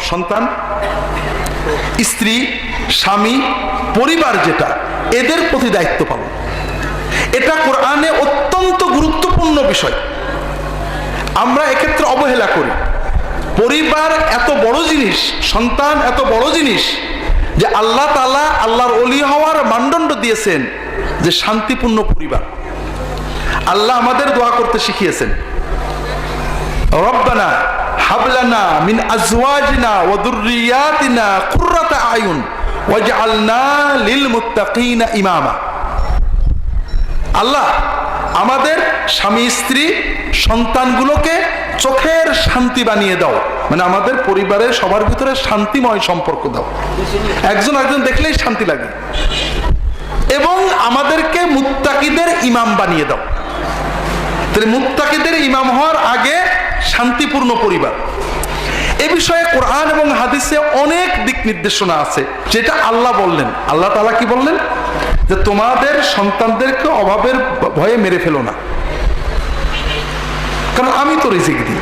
সন্তান, স্ত্রী, স্বামী, পরিবার, যেটা এদের প্রতি দায়িত্ব পালন। এটা কোরআনে অত্যন্ত গুরুত্বপূর্ণ বিষয়। আমরা এক্ষেত্রে অবহেলা করি। পরিবার এত বড় জিনিস, সন্তান এত বড় জিনিস যে আল্লাহ তাআলা আল্লাহর ওলি হওয়ার মানদণ্ড দিয়েছেন যে শান্তিপূর্ণ পরিবার। আল্লাহ আমাদের দোয়া করতে শিখিয়েছেন, রব্বানা হাবলানা মিন আজওয়াজিনা ওয়া যুররিয়াতিনা কুররাতা আয়ুন ওয়াজআলনা লিল মুত্তাকিনা ইমামা। আল্লাহ আমাদের স্বামী স্ত্রী সন্তানগুলোকে চোখের শান্তি বানিয়ে দাও, মানে আমাদের পরিবারের সবার ভিতরে শান্তিময় সম্পর্ক দাও, একজন একজন দেখলেই শান্তি লাগে, এবং আমাদেরকে মুত্তাকিদের ইমাম বানিয়ে দাও। তাহলে মুত্তাকিদের ইমাম হওয়ার আগে শান্তিপূর্ণ পরিবার। এ বিষয়ে কোরআন এবং হাদিসে অনেক দিক নির্দেশনা আছে, যেটা আল্লাহ বললেন। আল্লাহ তাআলা কি বললেন? যে তোমাদের সন্তানদেরকে অভাবের ভয়ে মেরে ফেলো না, কারণ আমি তো রিজিক দিই।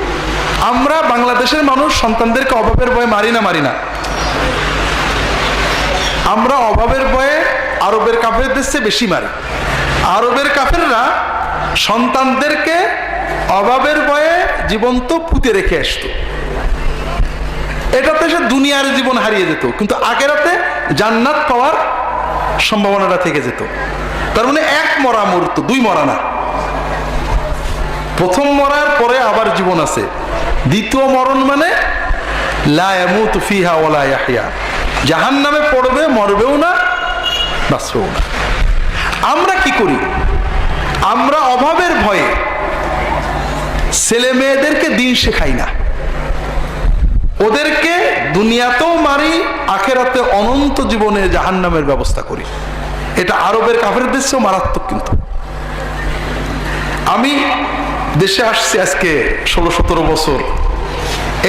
আমরা বাংলাদেশের মানুষ সন্তানদেরকে অভাবের ভয়ে মারি না। আমরা অভাবের ভয়ে আরবের কাফেরদের চেয়ে বেশি মারি। আরবের কাফেররা সন্তানদেরকে অভাবের ভয়ে জীবন্ত পুঁতে রেখে আসতো। এটাতে সে দুনিয়ার জীবন হারিয়ে যেত, কিন্তু আখিরাতে জান্নাত পাওয়ার সম্ভাবনাটা থেকে যেত। তার মানে এক মরা মরতো, দুই মরা না। প্রথম মরার পরে আবার জীবন আছে, দ্বিতীয় মরণ মানে লা ইয়ামুতু ফিহা ওয়া লা ইয়াহইয়া, জাহান্নামে পড়বে, মরবেও না, বাঁচবেও না। আমরা কি করি? আমরা অভাবের ভয়ে ছেলে মেয়েদেরকে দিন শেখাই না, ওদেরকে দুনিয়াতেও মারি, আখিরাতে অনন্ত জীবনে জাহান্নামের ব্যবস্থা করি। এটা আরবের কাফেরদের চেয়েও মারাত্মক। কিন্তু আমি দেশে আসছি আজকে 16-17 বছর,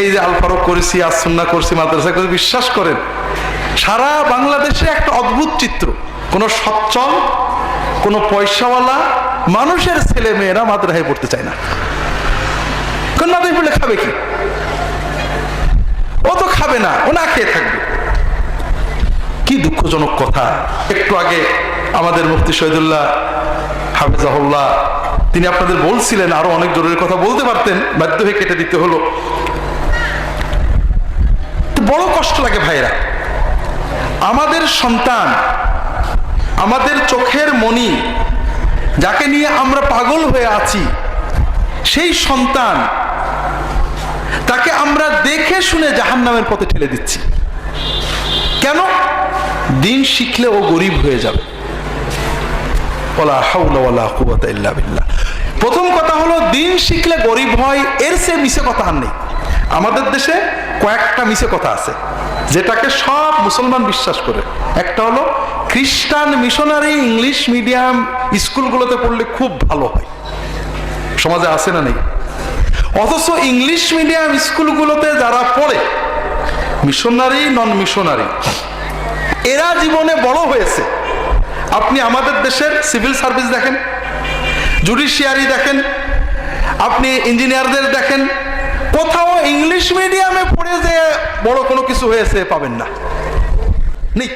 এই যে আল ফারুক করেছি, আজ সুন্নাহ করছি, মাদ্রাসা করে, বিশ্বাস করেন সারা বাংলাদেশে একটা অদ্ভুত চিত্র। কোনো সচ্ছল, কোনো পয়সাওয়ালা মানুষের ছেলে মেয়েরা মাদ্রাসায় পড়তে চায় না। কোন মাদ্রাসায় পড়লে খাবে কি? ও তো খাবে না, ও না খেয়ে থাকবে। কি দুঃখজনক কথা। একটু আগে আমাদের মুফতি শহীদুল্লাহ হাফিজাহুল্লাহ তিনি আপনাদের বলছিলেন, আরো অনেক জরুরি কথা বলতে পারতেন, বাধ্য হয়ে কেটে দিতে হলো। বড় কষ্ট লাগে ভাইরা। আমাদের সন্তান, আমাদের চোখের মণি, যাকে নিয়ে আমরা পাগল হয়ে আছি, সেই সন্তান, তাকে আমরা দেখে শুনে জাহান্নামের পথে ঠেলে দিচ্ছি। কেন? দিন শিখলে ও গরিব হয়ে যাবে। ওয়ালা হাওলা ওয়ালা কুওয়াতা ইল্লা বিল্লাহ। প্রথম কথা হলো, দিন শিখলে গরিব হয়, এর চেয়ে মিছে কথা আর নেই। আমাদের দেশে কয়েকটা মিছে কথা আছে যেটাকে সব মুসলমান বিশ্বাস করে। একটা হলো খ্রিস্টান মিশনারি ইংলিশ মিডিয়াম স্কুলগুলোতে পড়লে খুব ভালো হয়। সমাজে আছে না নেই? অথচ ইংলিশ মিডিয়াম স্কুলগুলোতে যারা পড়ে, মিশনারি নন মিশনারি, এরা জীবনে বড় হয়েছে। আপনি আমাদের দেশের সিভিল সার্ভিস দেখেন, জুডিশিয়ারি দেখেন, আপনি ইঞ্জিনিয়ারদের দেখেন, কোথাও ইংলিশ মিডিয়ামে পড়ে যে বড় কোনো কিছু হয়েছে পাবেন না। নেই।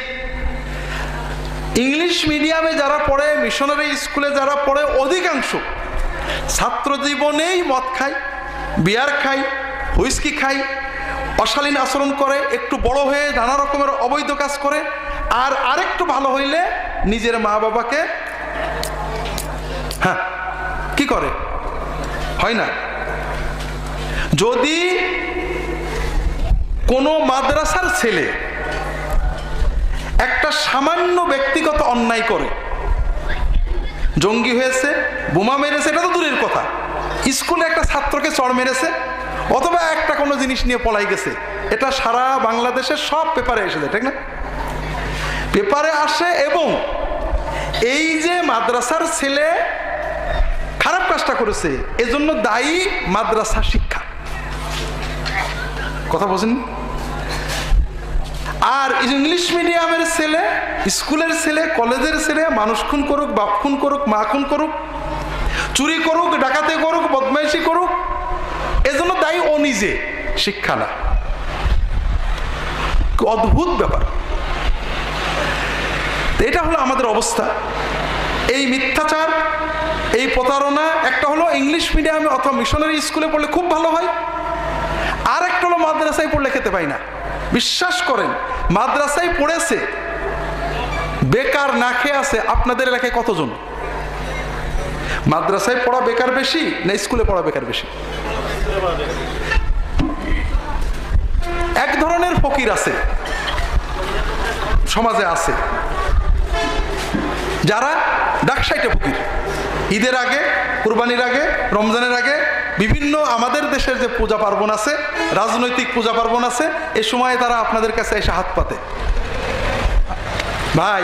ইংলিশ মিডিয়ামে যারা পড়ে, মিশনারি স্কুলে যারা পড়ে, অধিকাংশ ছাত্র জীবনেই মদ খায়, বিয়ার খায়, হুইস্কি খায়, অশালীন আচরণ করে, একটু বড় হয়ে নানা রকমের অবৈধ কাজ করে, আর আরেকটু ভালো হইলে নিজের মা বাবাকে কি করে? হয় না? যদি কোনো মাদ্রাসার ছেলে একটা সামান্য ব্যক্তিগত অন্যায় করে, জঙ্গি হয়েছে, বোমা মেরেছে, এটা তো দূরের কথা, স্কুলে একটা ছাত্রকে চড় মেরেছে, অথবা একটা কোনো জিনিস নিয়ে পলাই গেছে, এটা সারা বাংলাদেশের সব পেপারে এসে যায়, ঠিক না? পেপারে আসে। এবং এই যে মাদ্রাসার ছেলে খারাপ কাজটা করেছে, এজন্য দায়ী মাদ্রাসা শিক্ষা। কথা বলছেন? আর ইংলিশ মিডিয়ামের ছেলে, স্কুলের ছেলে, কলেজের ছেলে মানুষ খুন করুক, বাপ খুন করুক, মা খুন করুক, চুরি করুক, ডাকাতি করুক, বদমাইশি করুক, এজন্য দায়ী ও নিজে, শিক্ষা না। কি অদ্ভুত ব্যাপার। এটা হলো আমাদের অবস্থা। এই মিথ্যাচার, এই প্রতারণা, একটা হলো ইংলিশ মিডিয়ামে অথবা মিশনারি স্কুলে পড়লে খুব ভালো হয়, আর একটা হলো মাদ্রাসায় পড়লে খেতে পাই না। বিশ্বাস করেন, মাদ্রাসায় পড়েছে বেকার না খেয়ে আছে আপনাদের এলাকায় কতজন? মাদ্রাসায় পড়া বেকার বেশি না স্কুলে পড়া বেকার বেশি? এক ধরনের ফকির আছে সমাজে, আছে যারা ডাকসাইটে ফকির। ঈদের আগে, কুরবানির আগে, রমজানের আগে বিভিন্ন আমাদের দেশের যে পূজা পার্বণ আছে, রাজনৈতিক পূজা পার্বণ আছে, এ সময় তারা আপনাদের কাছে এসে হাত পাতে, ভাই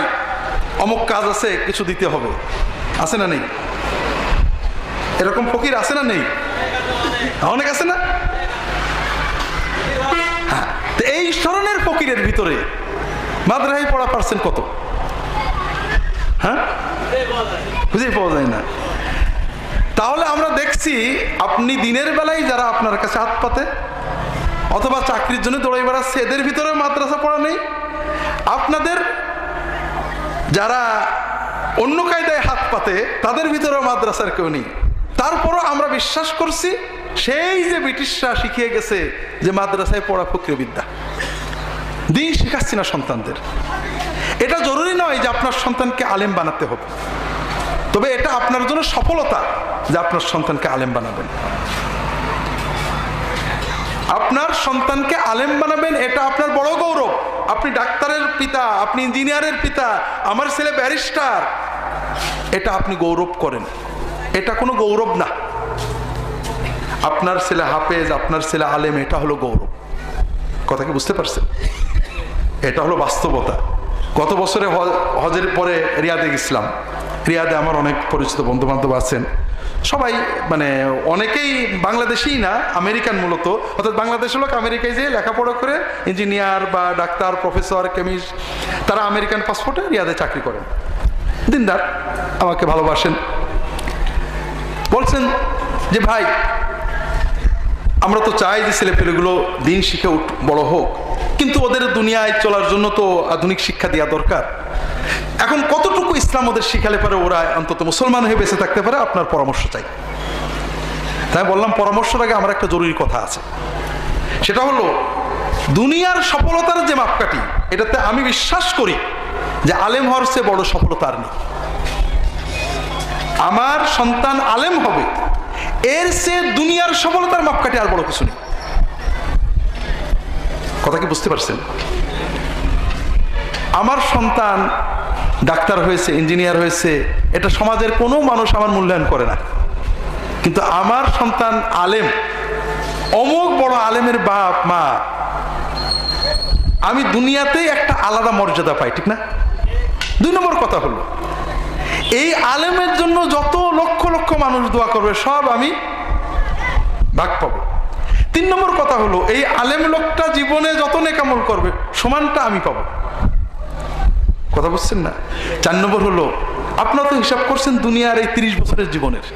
অমুক কাজ আছে কিছু দিতে হবে, আছে না নেই? এরকম ফকির আছে না নেই? অনেক আছে না? হ্যাঁ, এই ধরনের ফকিরের ভিতরে মাদ্রাসায় পড়া পারছেন কত? হ্যাঁ, খুঁজে পাওয়া যায় না। তাহলে আমরা দেখছি আপনি দিনের বেলায় যারা আপনার কাছে হাত পাতে অথবা চাকরির জন্য দৌড়াই বেড়াচ্ছে, এদের ভিতরে মাদ্রাসা পড়া নেই। আপনাদের যারা অন্য কায়দায় হাত পাতে তাদের ভিতরেও মাদ্রাসার কেউ নেই। তারপরও আমরা বিশ্বাস করছি সেই যে ব্রিটিশরা শিখিয়ে গেছে যে মাদ্রাসায় পড়া ফকরি বিদ্যা, দিন শেখাচ্ছি না সন্তানদের। এটা জরুরি নয় যে আপনার সন্তানকে আলেম বানাতে হবে, তবে এটা আপনার জন্য সফলতা যে আপনার সন্তানকে আলেম বানাবেন। আপনার সন্তানকে আলেম বানাবেন, এটা আপনার বড় গৌরব। আপনি ডাক্তারের পিতা, আপনি ইঞ্জিনিয়ারের পিতা, আমার ছেলে ব্যারিস্টার, এটা আপনি গৌরব করেন। এটা কোনো গৌরব না। আপনার ছেলে হাফেজ, আপনার ছেলে আলেম, এটা হলো গৌরব। কথা কি বুঝতে পারছেন? এটা হলো বাস্তবতা। গত বছরে হজের পরে রিয়াদে গেছিলাম। রিয়াদে আমার অনেক পরিচিত বন্ধু বান্ধব আছেন, সবাই মানে অনেকেই বাংলাদেশী না, আমেরিকান মূলত, অর্থাৎ বাংলাদেশের লোক আমেরিকায় যেয়ে লেখাপড়া করে ইঞ্জিনিয়ার বা ডাক্তার, প্রফেসর, কেমিস্ট, তারা আমেরিকান পাসপোর্টে রিয়াদে চাকরি করেন, দিনদার, আমাকে ভালোবাসেন। বলছেন যে ভাই, আমরা তো চাই যে ছেলেপেলেগুলো দিন শিখে বড় হোক, কিন্তু ওদের দুনিয়ায় চলার জন্য তো আধুনিক শিক্ষা দেওয়া দরকার। এখন কতটুকু ইসলাম ওদের শিখালে পারে ওরা অন্তত মুসলমান হয়ে বেঁচে থাকতে পারে, আপনার পরামর্শ চাই। তাই বললাম পরামর্শের আগে আমার একটা জরুরি কথা আছে, সেটা হলো দুনিয়ার সফলতার যে মাপকাঠি, এটাতে আমি বিশ্বাস করি যে আলেম হওয়ার চেয়ে বড় সফলতা আর নেই। আমার সন্তান আলেম হবে, এর চেয়ে দুনিয়ার সফলতার মাপকাঠি আর বড় কিছু নেই। কথা কি বুঝতে পারছেন? আমার সন্তান ডাক্তার হয়েছে, ইঞ্জিনিয়ার হয়েছে, এটা সমাজের কোনো মানুষ আমার মূল্যায়ন করে না, কিন্তু আমার সন্তান আলেম, অমুক বড় আলেমের বাপ মা, আমি দুনিয়াতেই একটা আলাদা মর্যাদা পাই, ঠিক না? 2 নম্বর কথা হলো, এই আলেমের জন্য যত লক্ষ লক্ষ মানুষ দোয়া করবে সব আমি ভাগ পাবো। 3 নম্বর কথা হলো, এই আলেম লোকটা জীবনে যত নেকামল করবে সমানটা আমি পাবো। কথা বুঝছেন না? 4 নম্বর হলো, আপনারা তো হিসাব করছেন দুনিয়ার এই 30 বছরের জীবনের,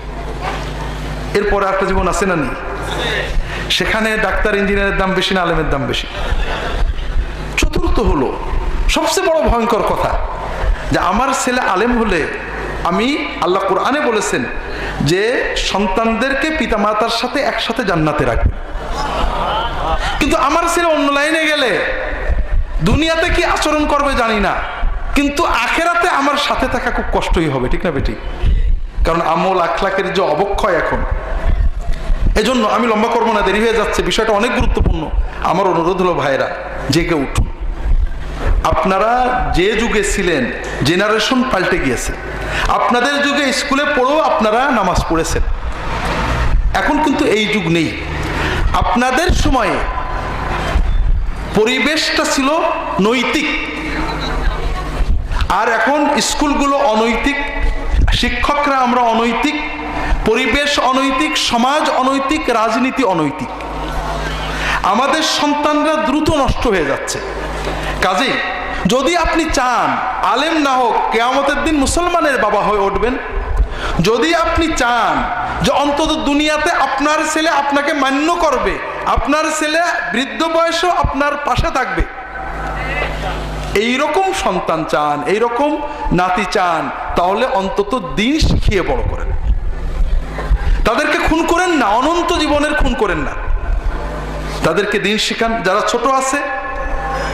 এরপরে একটা জীবন আছে না নেই? সেখানে ডাক্তার ইঞ্জিনিয়ারের দাম বেশি না আলেমের দাম বেশি? 4র্থ হলো, সবচেয়ে বড় ভয়ঙ্কর কথা, যে আমার ছেলে আলেম হলে আমি, আল্লাহ কোরআনে বলেছেন যে সন্তানদেরকে পিতামাতার সাথে একসাথে জান্নাতে রাখবে, কিন্তু আমার ছেলে অন্য লাইনে গেলে দুনিয়াতে কি আচরণ করবে জানি না, কিন্তু আখেরাতে আমার সাথে থাকা খুব কষ্টই হবে, ঠিক না বেটি? কারণ আমল আখলাকের যে অবক্ষয় এখন। এজন্য আমি লম্বা করবো না, দেরি হয়ে যাচ্ছে, বিষয়টা অনেক গুরুত্বপূর্ণ। আমার অনুরোধ হলো ভাইরা, জেগে উঠুন। আপনারা যে যুগে ছিলেন, জেনারেশন পাল্টে গিয়েছে। আপনাদের যুগে স্কুলে পড়েও আপনারা নামাজ পড়েছেন, এখন কিন্তু এই যুগ নেই। আপনাদের সময়ে পরিবেশটা ছিল নৈতিক, আর এখন স্কুলগুলো অনৈতিক, শিক্ষকরা আমরা অনৈতিক, পরিবেশ অনৈতিক, সমাজ অনৈতিক, রাজনীতি অনৈতিক। আমাদের সন্তানরা দ্রুত নষ্ট হয়ে যাচ্ছে। কাজেই যদি আপনি চান আলেম না হোক, কিয়ামতের দিন মুসলমানের বাবা হয়ে উঠবেন, যদি আপনি চান যে অন্তত দুনিয়াতে আপনার ছেলে আপনাকে মান্য করবে, আপনার ছেলে বৃদ্ধ বয়সেও আপনার পাশে থাকবে, এইরকম সন্তান চান, এইরকম নাতি চান, তাহলে অন্তত দিন শিখিয়ে বড় করেন। তাদেরকে খুন করেন না, অনন্ত জীবনের খুন করেন না, তাদেরকে দিন শিখান। যারা ছোট আছে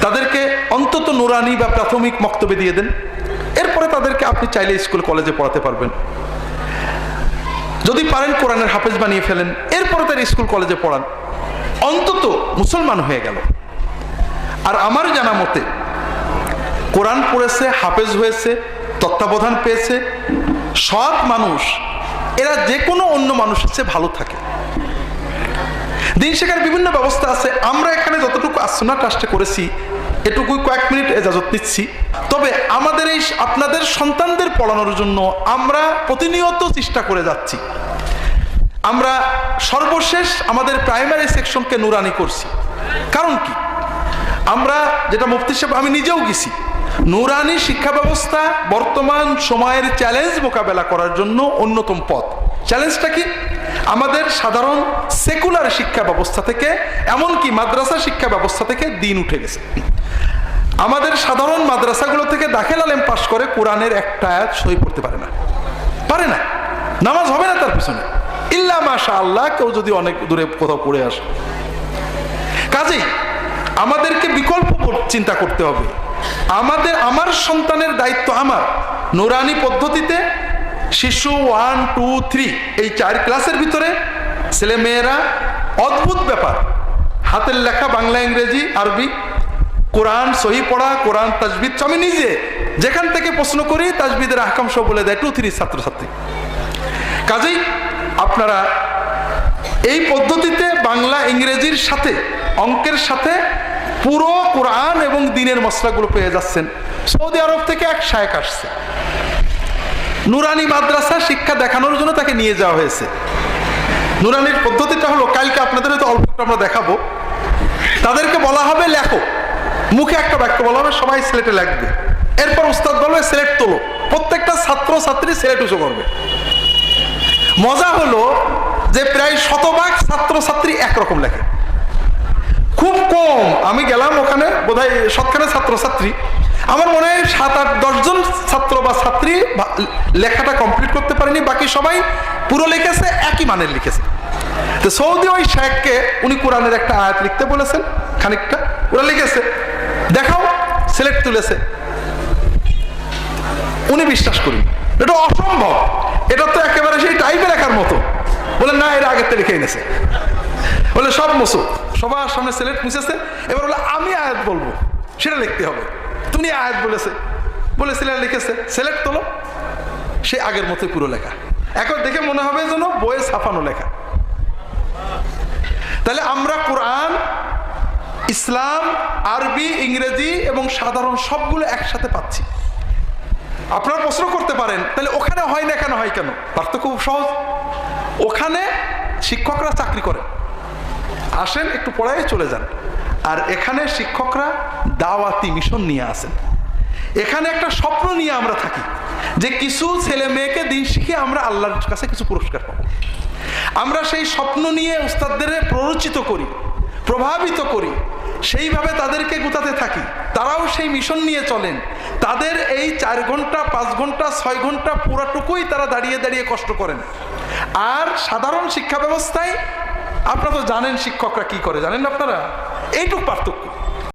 তাদেরকে অন্তত নুরানি বা প্রাথমিক মক্তবে দিয়ে দেন। এরপরে তাদেরকে আপনি চাইলে স্কুল কলেজে পড়াতে পারবেন, যদি পারেন কোরআনের হাফেজ বানিয়ে ফেলেন, এরপরে তার স্কুল কলেজে পড়ান, অন্তত মুসলমান হয়ে গেল। আর আমার জানা মতে কোরআন পড়েছে, হাফেজ হয়েছে, তত্ত্বাবধান পেয়েছে সৎ মানুষ, এরা যে কোনো অন্য মানুষের চেয়ে ভালো থাকে। দিন শেখার বিভিন্ন ব্যবস্থা আছে। আমরা এখানে যতটুকু আসনা ট্রাস্টে করেছি এটুকুই কয়েক মিনিট এজাজত নিচ্ছি। তবে আমাদের এই আপনাদের সন্তানদের পড়ানোর জন্য আমরা প্রতিনিয়ত চেষ্টা করে যাচ্ছি। আমরা সর্বশেষ আমাদের প্রাইমারি সেকশনকে নুরানি করছি। কারণ কি, আমরা যেটা মুফতি সাহেব, আমি নিজেও গেছি, নুরানি শিক্ষা ব্যবস্থা বর্তমান সময়ের চ্যালেঞ্জ মোকাবেলা করার জন্য অন্যতম পথ। চ্যালেঞ্জটা কি? আমাদের সাধারণ সেকুলার শিক্ষা ব্যবস্থা থেকে, এমনকি মাদ্রাসা শিক্ষা ব্যবস্থা থেকে দিন উঠে গেছে। আমাদের সাধারণ মাদ্রাসাগুলো থেকে দাখিল আলেম পাশ করে কোরআনের একটা আয়াত সই পড়তে পারে না, নামাজ হবে না তার পিছনে, ইল্লা মাশা আল্লাহ, কেউ যদি অনেক দূরে কোথাও পড়ে আসে। কাজেই আমাদেরকে বিকল্প চিন্তা করতে হবে। আমার সন্তানের দায়িত্ব আমার নুরানি পদ্ধতিতে শিশু 1, 2, 3 এই 4 ক্লাসের ভিতরে ছেলে মেয়েরা অদ্ভুত ব্যাপার, হাতের লেখা বাংলা, ইংরেজি, আরবি, কোরআন সহি পড়া, কোরআন তাজবিদ, আমি নিজে যেখান থেকে প্রশ্ন করি তাজবিদের আহকাম সব বলে দেয় 2, 3 ছাত্রছাত্রী। কাজেই আপনারা এই পদ্ধতিতে বাংলা ইংরেজির সাথে অঙ্কের সাথে পুরো কোরআন এবং দ্বীনের মসলাগুলো পেয়ে যাচ্ছেন। সৌদি আরব থেকে এক শায়েখ আসছে, নুরানি মাদ্রাসা শিক্ষা দেখানোর জন্য তাকে নিয়ে যাওয়া হয়েছে। নুরানির পদ্ধতিটা হলো, কালকে আপনাদের হয়তো অল্প একটু আমরা দেখাবো, তাদেরকে বলা হবে লেখো, মুখে একটা বাক্য বলা হবে, সবাই সিলেটে লিখবে, এরপর উস্তাদ বলবে সিলেট তোলো, প্রত্যেকটা ছাত্র ছাত্রী সিলেট উঁচু করবে। মজা হলো যে প্রায় 100% ছাত্র ছাত্রী একরকম লেখে, খুব কম। আমি গেলাম ওখানে, বোধহয় 100খানে ছাত্র ছাত্রী, আমার মনে হয় 7, 8, 10 জন ছাত্র বা ছাত্রী লেখাটা কমপ্লিট করতে পারেনি, বাকি সবাই পুরো লিখেছে, একই মানের লিখেছে। তো সৌদি ওই শেখকে উনি কোরআনের একটা আয়াত লিখতে বলেছেন, খানিকটা ওরা লিখেছে, দেখাও, সিলেক্ট তুলেছে। উনি বিশ্বাস করি এটা অসম্ভব, এটা তো একেবারে সেই টাইপে লেখার মতো। বলে না, এরা আগের থেকে লিখে এনেছে। বলে সব মুসু, সবার সামনে সিলেক্ট মুছেছে। এবার বলে আমি আয়াত বলবো, সেটা লিখতে হবে। তুমি আয়াত বলে সিলেক্ট লিখেছে, সিলেক্ট তোলো, সে আগের মতোই পুরো লেখা। এখন দেখে মনে হবে যেন বইয়ে ছাপানো লেখা। তাহলে আমরা কোরআন, ইসলাম, আরবি, ইংরেজি এবং সাধারণ সবগুলো একসাথে পাচ্ছি। আপনারা প্রশ্ন করতে পারেন, তাহলে ওখানে হয় না কেন, হয় কেন? পার্থক্য খুব সহজ। ওখানে শিক্ষকরা চাকরি করে, আসেন একটু পড়ায় চলে যান। আর এখানে শিক্ষকরা দাওয়াতি মিশন নিয়ে আসেন। এখানে একটা স্বপ্ন নিয়ে আমরা থাকি যে কিছু ছেলে মেয়েকে দিন শিখে আমরা আল্লাহর কাছে কিছু পুরস্কার পাবো। আমরা সেই স্বপ্ন নিয়ে উস্তাদদের প্ররোচিত করি, প্রভাবিত করি, সেইভাবে তাদেরকে গুতাতে থাকি। তারাও সেই মিশন নিয়ে চলেন। তাদের এই 4 ঘন্টা, 5 ঘন্টা, 6 ঘন্টা পুরাটুকুই তারা দাঁড়িয়ে দাঁড়িয়ে কষ্ট করেন। আর সাধারণ শিক্ষা ব্যবস্থায় আপনারা তো জানেন শিক্ষকরা কি করে, জানেন আপনারা? এইটুক পার্থক্য।